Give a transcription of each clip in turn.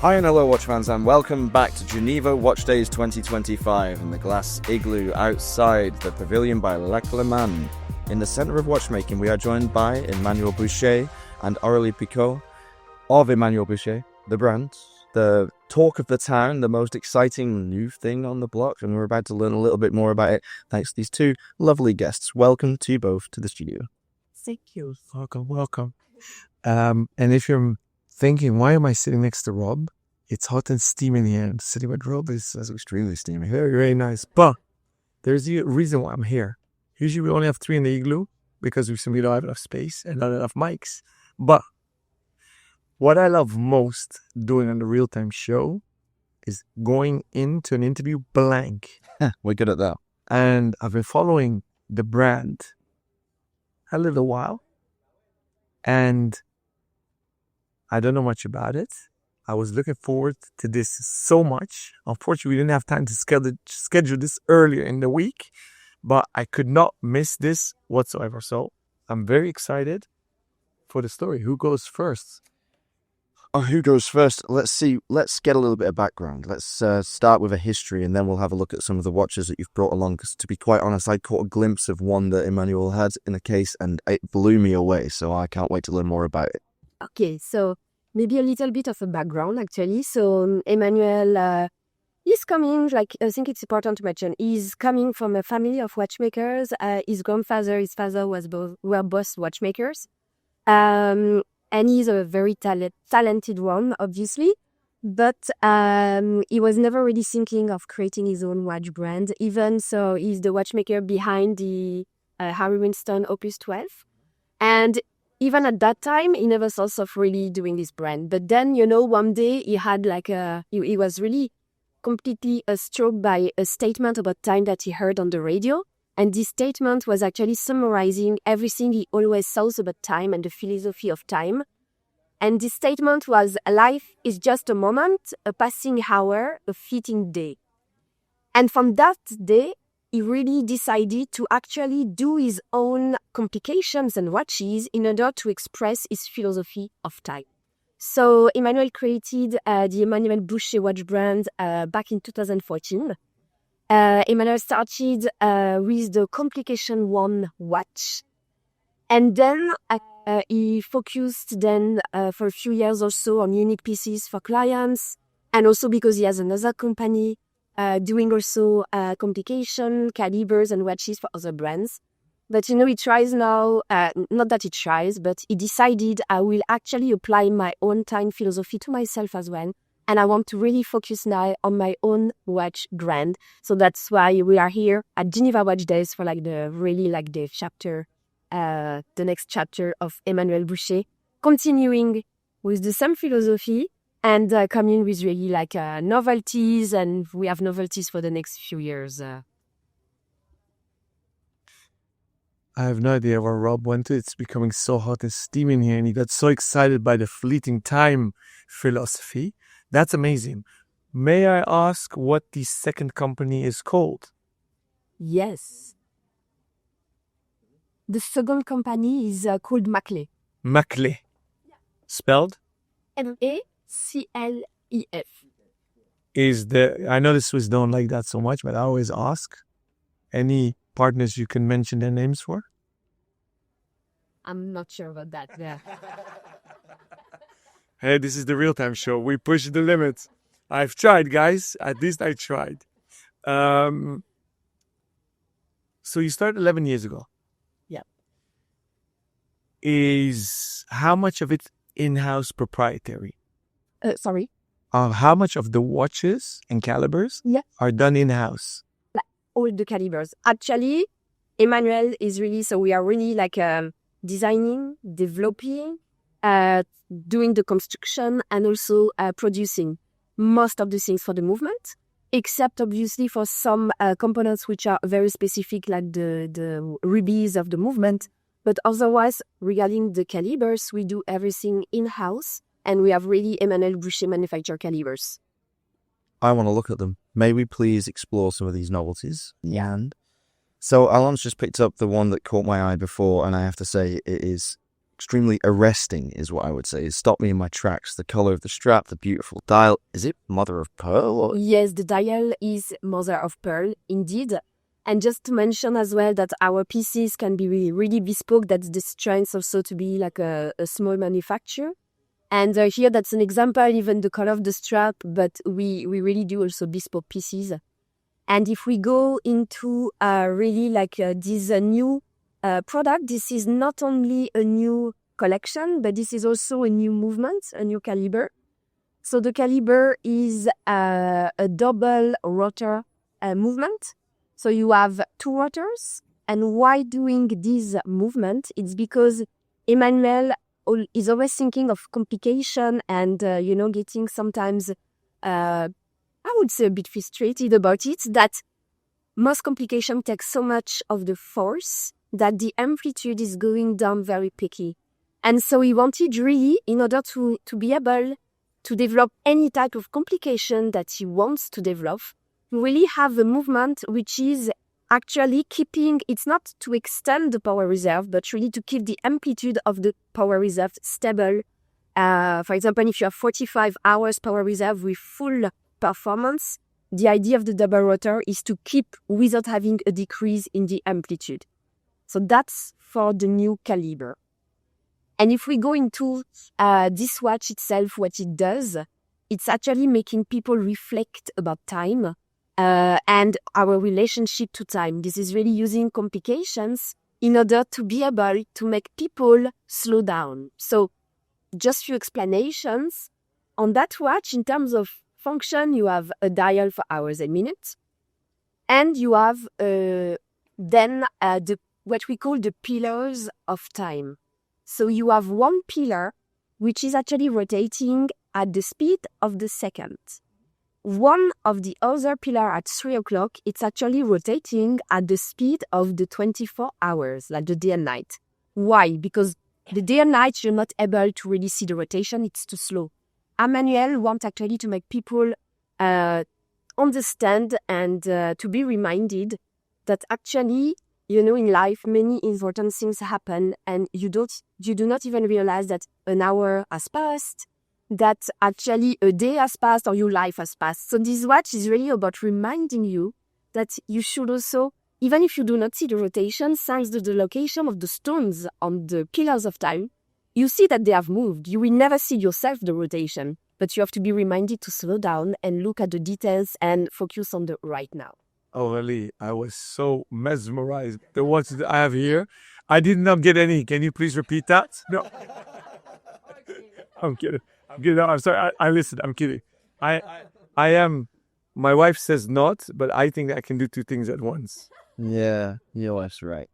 Hi and hello watch fans, and welcome back to Geneva Watch Days 2025 in the glass igloo outside the Pavillon by Lac Léman. In the centre of watchmaking we are joined by Emmanuel Bouchet and Aurelie Picaud of Emmanuel Bouchet, the brand, the talk of the town, the most exciting new thing on the block, and we're about to learn a little bit more about it thanks to these two lovely guests. Welcome to you both to the studio. Thank you. Welcome. And if you're thinking, why am I sitting next to Rob? It's hot and steaming here. And sitting with Rob is Extremely steamy. very, very nice. But there's a reason why I'm here. Usually we only have 3 in the igloo because we simply don't have enough space and not enough mics. But what I love most doing on the real-time show is going into an interview blank. We're good at that. And I've been following the brand a little while. And I don't know much about it. I was looking forward to this so much. Unfortunately, we didn't have time to schedule this earlier in the week, but I could not miss this whatsoever. So I'm very excited for the story. Who goes first? Who goes first? Let's get a little bit of background. Let's start with a history, and then we'll have a look at some of the watches that you've brought along. Because to be quite honest, I caught a glimpse of one that Emmanuel had in a case, and it blew me away. So I can't wait to learn more about it. Okay, so maybe a little bit of a background, actually. So Emmanuel is coming, I think it's important to mention, he's coming from a family of watchmakers. His father were both watchmakers. And he's a very talented one, obviously. But he was never really thinking of creating his own watch brand. Even so, he's the watchmaker behind the Harry Winston Opus 12. And even at that time, he never thought of really doing this brand. But then, one day he had he was really completely struck by a statement about time that he heard on the radio. And this statement was actually summarizing everything he always thought about time and the philosophy of time. And this statement was, life is just a moment, a passing hour, a fleeting day. And from that day, he really decided to actually do his own complications and watches in order to express his philosophy of time. So Emmanuel created the Emmanuel Bouchet watch brand back in 2014. Emmanuel started with the Complication 1 watch. And then he focused for a few years or so on unique pieces for clients. And also because he has another company doing also complication, calibers and watches for other brands. But he tries now, not that he tries, but he decided I will actually apply my own time philosophy to myself as well. And I want to really focus now on my own watch brand. So that's why we are here at Geneva Watch Days for the chapter, the next chapter of Emmanuel Bouchet, continuing with the same philosophy and coming with really novelties, and we have novelties for the next few years. I have no idea where Rob went to. It's becoming so hot and steaming here, and he got so excited by the fleeting time philosophy. That's amazing. May I ask what the second company is called? Yes. The second company is called Maclé. Maclé. Spelled? Maclef. I know the Swiss don't like that so much, but I always ask. Any partners you can mention their names for? I'm not sure about that. Yeah. Hey, this is the real-time show. We push the limits. I've tried, guys. At least I tried. So you started 11 years ago. Yeah. Is how much of it in-house proprietary? Sorry? How much of the watches and calibers are done in-house? All the calibers. Actually, Emmanuel is really, so we are really designing, developing, doing the construction and also producing most of the things for the movement, except obviously for some components which are very specific, like the rubies of the movement. But otherwise, regarding the calibers, we do everything in-house, and we have really Emmanuel Bouchet manufactured calibers. I want to look at them. May we please explore some of these novelties? Yeah. And so Alain's just picked up the one that caught my eye before, and I have to say it is extremely arresting, is what I would say. It stopped me in my tracks. The color of the strap, the beautiful dial. Is it mother of pearl? Or? Yes, the dial is mother of pearl, indeed. And just to mention as well that our pieces can be really, really bespoke. That's the strength also to be like a small manufacturer. And here that's an example, even the color of the strap, but we really do also bespoke pieces. And if we go into really like this new product, this is not only a new collection, but this is also a new movement, a new caliber. So the caliber is a double rotor movement. So you have two rotors. And why doing this movement? It's because Emmanuel is always thinking of complication and, getting sometimes, I would say a bit frustrated about it, that most complication takes so much of the force that the amplitude is going down very picky. And so he wanted really, in order to be able to develop any type of complication that he wants to develop, really have a movement which is actually keeping, it's not to extend the power reserve, but really to keep the amplitude of the power reserve stable. For example, if you have 45 hours power reserve with full performance, the idea of the double rotor is to keep without having a decrease in the amplitude. So that's for the new caliber. And if we go into this watch itself, what it does, it's actually making people reflect about time and our relationship to time. This is really using complications in order to be able to make people slow down. So just few explanations. On that watch, in terms of function, you have a dial for hours and minutes. And you have what we call the pillars of time. So you have one pillar which is actually rotating at the speed of the second. One of the other pillar at 3 o'clock, it's actually rotating at the speed of the 24 hours, like the day and night. Why? Because the day and night, you're not able to really see the rotation. It's too slow. Emmanuel wants actually to make people understand and to be reminded that actually, in life, many important things happen and you do not even realize that an hour has passed, that actually a day has passed or your life has passed. So this watch is really about reminding you that you should also, even if you do not see the rotation, thanks to the location of the stones on the pillars of time, you see that they have moved. You will never see yourself the rotation, but you have to be reminded to slow down and look at the details and focus on the right now. Aurelie, I was so mesmerized. The watch that I have here, I did not get any. Can you please repeat that? No. I'm kidding. I'm sorry. I listen. I'm kidding. I am. My wife says not, but I think I can do two things at once. Yeah, your wife's right.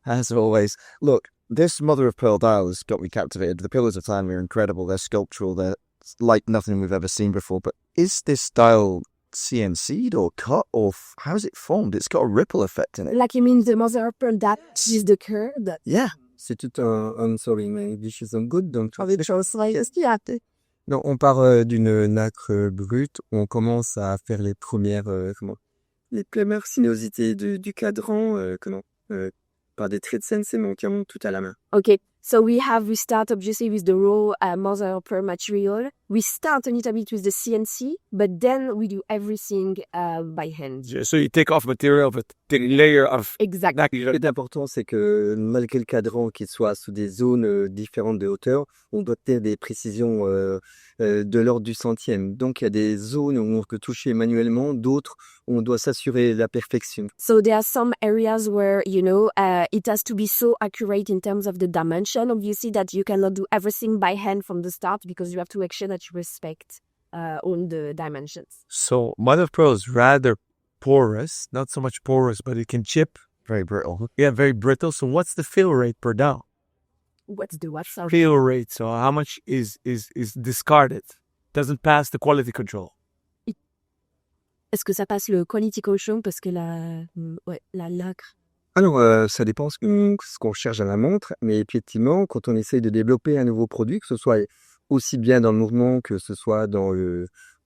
As always, look, this mother of pearl dial has got me captivated. The pillars of time are incredible. They're sculptural. They're like nothing we've ever seen before. But is this dial CNC'd or cut, or how is it formed? It's got a ripple effect in it. Like you mean the mother of pearl, that is the curve? Yeah. C'est tout un sorry, mais this is good. Donc, Qu'est-ce qu'il y a? donc on part d'une nacre brute, on commence à faire les premières sinuosités du cadran, par des traits de CNC, mais on tient tout à la main. Okay, so we start obviously with the raw mother of pearl material. We start a little bit with the CNC, but then we do everything by hand. So you take off material, but the layer of... Exactly. Ce qui est important, c'est que malgré le cadran qui soit sous des zones différentes de hauteur, on doit tenir des précisions de l'ordre du centième. Donc il y a des zones où on peut toucher manuellement, d'autres où on doit s'assurer la perfection. So there are some areas where, it has to be so accurate in terms of the dimension, obviously, that you cannot do everything by hand from the start because you have to make sure that you respect all the dimensions. So mother of pearl is rather porous, not so much porous, but it can chip. Very brittle. Yeah, very brittle. So what's the fill rate per dial? What's the what? Sorry. Fill rate. So how much is discarded? Doesn't pass the quality control. Est-ce que ça passe le quality control parce que la nacre? Alors, ça dépend ce qu'on cherche à la montre, mais effectivement, quand on essaye de développer un nouveau produit, que ce soit aussi bien dans le mouvement que ce soit dans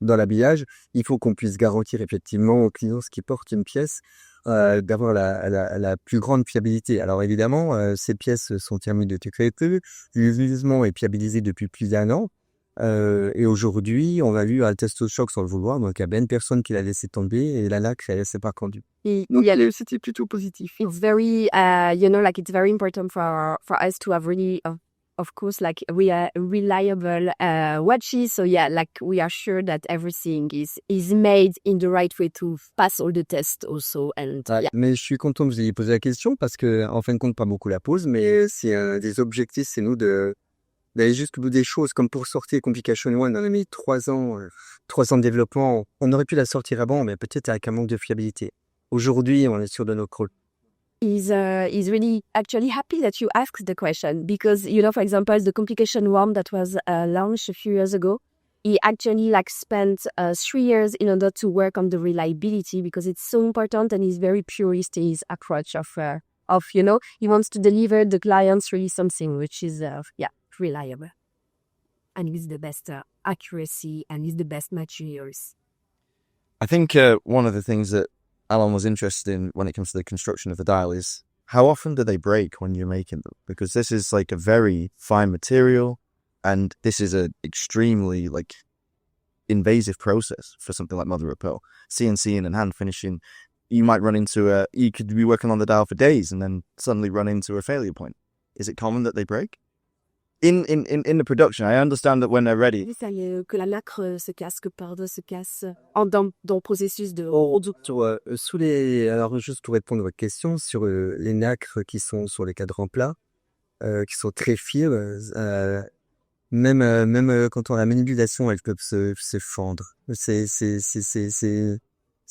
dans l'habillage, il faut qu'on puisse garantir effectivement aux clients qui portent une pièce d'avoir la plus grande fiabilité. Alors évidemment, ces pièces sont terminées de TQP, l'usement est fiabilisé depuis plus d'1 an. Et aujourd'hui, on a eu un test au choc sur le vouloir, donc il y a bien une personne qui l'a laissé tomber et la laque, elle s'est pas rendue. Donc c'était plutôt positif. It's very, like it's very important for us to have really, of course, like reliable watches. So yeah, like we are sure that everything is made in the right way to pass all the tests also. And Ouais, yeah, mais je suis content que vous ayez posé la question parce que, en fin de compte, pas beaucoup la posent, mais c'est un des objectifs, c'est nous d'aller jusqu'au bout des choses. Comme pour sortir Complication One, on a mis 3 ans, 3 ans de développement. On aurait pu la sortir avant, mais peut-être avec un manque de fiabilité. Aujourd'hui, on est sûr de notre rôle. is really actually happy that you asked the question because, for example, the Complication Worm that was launched a few years ago, he actually spent 3 years in order to work on the reliability because it's so important, and he's very purist in his approach of he wants to deliver the clients really something which is reliable, and with the best accuracy and with the best materials. I think one of the things that Alan was interested in when it comes to the construction of the dial is how often do they break when you're making them? Because this is like a very fine material, and this is a extremely invasive process for something like mother of pearl. CNCing and hand finishing, you might run into you could be working on the dial for days and then suddenly run into a failure point. Is it common that they break? In the production, I understand that when they're ready. Que la nacre se casse, que pardon se casse dans le processus de Alors juste pour répondre à votre question, sur les nacres qui sont sur les cadrans plats, qui sont très fines, même quand on a la manipulation, elles peuvent se fendre. C'est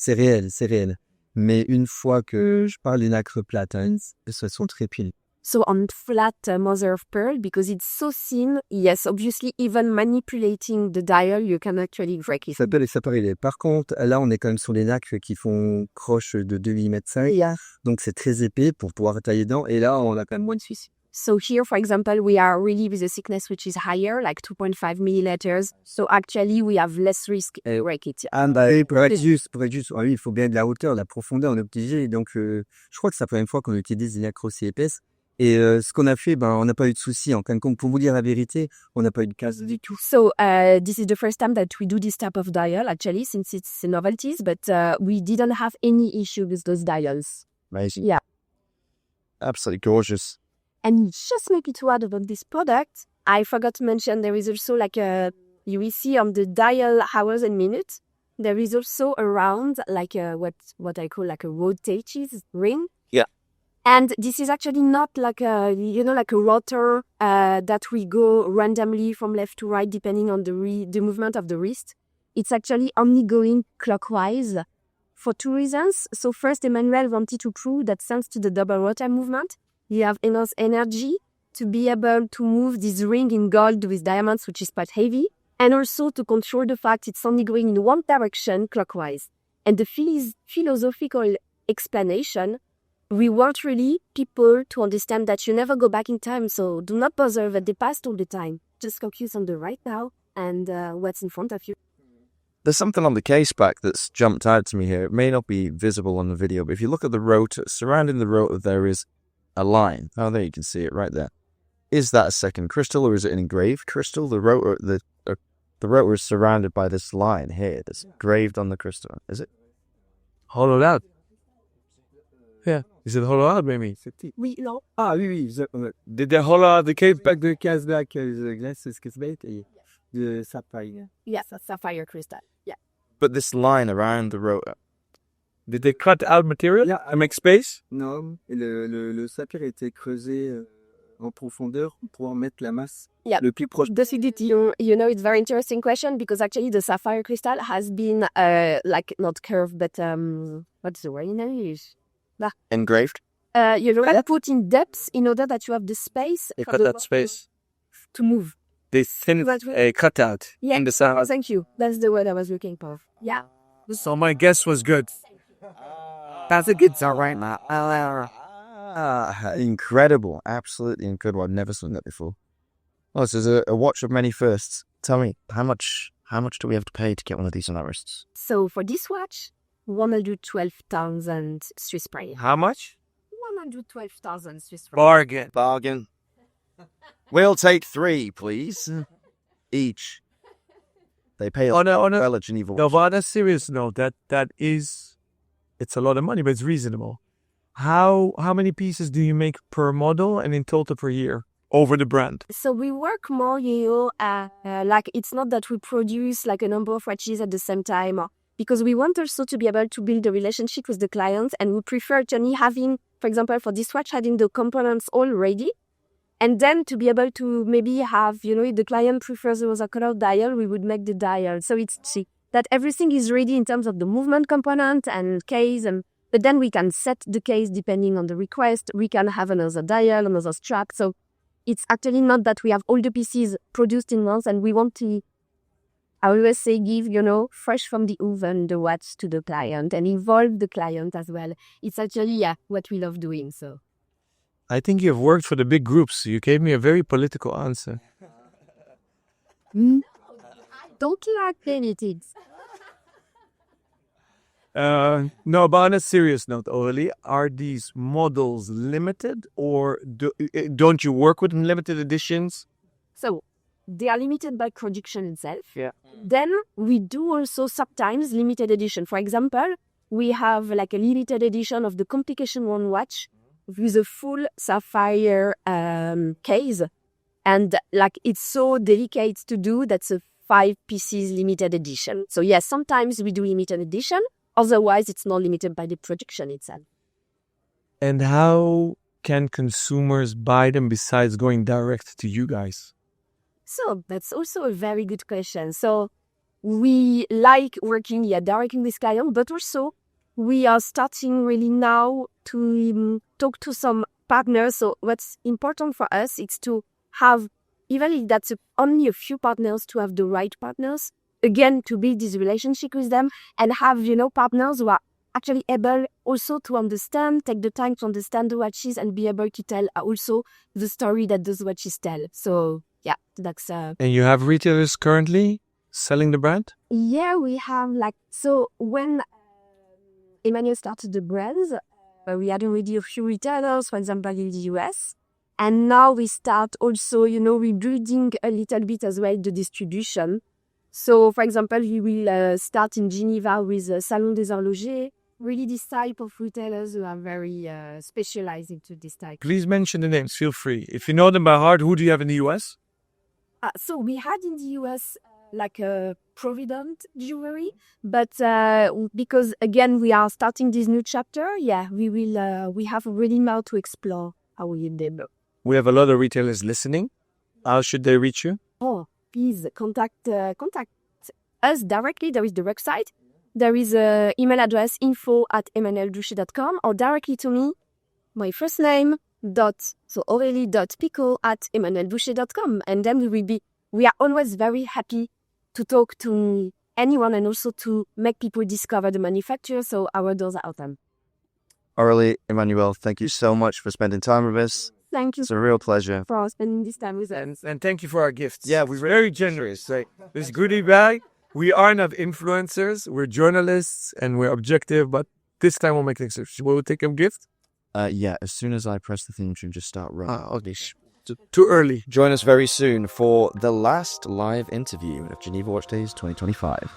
réel, c'est réel. Mais une fois que je parle des nacres plates, elles sont très fines. So on flat mother of pearl, because it's so thin, yes, obviously, even manipulating the dial, you can actually break it. Ça peut aller. Par contre, là, on est quand même sur des nacres qui font croche de 2,5 mm. Yeah. Donc, c'est très épais pour pouvoir tailler dedans. Et là, on a quand même moins de soucis. So here, for example, we are really with a thickness which is higher, like 2.5 milliliters. So actually, we have less risk to break it. Et pour être juste, il faut bien de la hauteur, de la profondeur, on est obligé. Donc, je crois que c'est la première fois qu'on utilise des nacres aussi épaisses. Et ce qu'on a fait, on n'a pas eu de soucis. En fin de compte, pour vous dire la vérité, on n'a pas eu de casse du tout. So this is the first time that we do this type of dial, actually, since it's novelties, but we didn't have any issue with those dials. Amazing. Yeah. Absolutely gorgeous. And just maybe to add about this product, I forgot to mention there is also you will see on the dial hours and minutes, there is also around what I call a rotative ring. Yeah. And this is actually not like a rotor that we go randomly from left to right depending on the movement of the wrist. It's actually only going clockwise for 2 reasons. So first, Emmanuel wanted to prove that thanks to the double rotor movement, you have enough energy to be able to move this ring in gold with diamonds, which is quite heavy, and also to control the fact it's only going in one direction clockwise. And the philosophical explanation, we want really people to understand that you never go back in time, so do not bother that they passed all the time. Just focus on the right now and what's in front of you. There's something on the case back that's jumped out to me here. It may not be visible on the video, but if you look at the rotor, surrounding the rotor there is a line. Oh, there you can see it right there. Is that a second crystal or is it an engraved crystal? The rotor is surrounded by this line here that's engraved on the crystal. Is it? Hollowed out. Yeah. Is it hollow out, maybe? Oui, non. Ah oui. Did they hollow out the case back? De case back, the glasses casebate et de sapphire. Yes, a sapphire crystal. Yeah. But this line around the rotor. Did they cut out material? Yeah. And make space? Non, et le saphir a été creusé en profondeur pour mettre la masse le plus proche. Does it, it's a very interesting question because actually the sapphire crystal has been not curved, but what's the word in English? Engraved? Put in depth in order that you have the space. They cut that space to move. They thin a cutout in the sand. Thank you. That's the word I was looking for. Yeah. So my guess was good. That's a good sound right now. Incredible. Absolutely incredible. I've never seen that before. Oh, this is a watch of many firsts. Tell me, how much How much do we have to pay to get one of these on our wrists? So for this watch, 112,000 Swiss francs. How much? 112,000 Swiss francs. Bargain. Bargain. We'll take 3, please. Each. They pay On a well at Geneva. No, but on a serious note, it's a lot of money, but it's reasonable. How many pieces do you make per model and in total per year over the brand? So we work more, like it's not that we produce like a number of watches at the same time, because we want also to be able to build a relationship with the clients, and we prefer actually having, for example, for this watch, having the components all ready, and then to be able to maybe have, if the client prefers a color dial, we would make the dial. So it's that everything is ready in terms of the movement component and case, but then we can set the case depending on the request. We can have another dial, another strap. So it's actually not that we have all the pieces produced in once, and we want to, I always say, give, fresh from the oven, the watch to the client and involve the client as well. It's actually, what we love doing, so. I think you've worked for the big groups. You gave me a very political answer. Don't like anything. No, but on a serious note, Aurelie, are these models limited, or don't you work with limited editions? So they are limited by production itself. Yeah. Then we do also sometimes limited edition. For example, we have like a limited edition of the Complication 1 watch with a full sapphire case. And like it's so delicate to do, that's a 5 pieces limited edition. So yes, sometimes we do limited edition. Otherwise, it's not limited by the production itself. And how can consumers buy them besides going direct to you guys? So that's also a very good question. So we like working directly with clients, but also we are starting really now to talk to some partners. So what's important for us is to have, even if that's only a few partners, to have the right partners, again, to build this relationship with them and have, partners who are actually able also to understand, take the time to understand the watches and be able to tell also the story that those watches tell. So, yeah, that's... And you have retailers currently selling the brand? Yeah, we have so when Emmanuel started the brands, we had already a few retailers, for example, in the US. And now we start also, rebuilding a little bit as well the distribution. So, for example, we will start in Geneva with Salon des Horlogers, really this type of retailers who are very specialized into this type. Please mention the names, feel free. If you know them by heart, who do you have in the US? So we had in the US like a Provident jewelry, but because again we are starting this new chapter, we have really now to explore how we develop. We have a lot of retailers listening. How should they reach you? Oh, please contact us directly. There is the website. There is an email address info@emmanuelbouchet.com or directly to me, my first name, aurelie.picaud@emmanuelbouchet.com. And then we are always very happy to talk to anyone and also to make people discover the manufacturer. So our doors are open. Aurelie, Emmanuel, thank you so much for spending time with us. Thank you It's a real pleasure. for spending this time with us. And thank you for our gifts. Yeah, we very generous. Like, this goodie bag, we are not influencers. We're journalists and we're objective, but this time we'll make things. Will we take a gift? Yeah, as soon as I press the theme tune, just start running. Okay. Too early. Join us very soon for the last live interview of Geneva Watch Days 2025.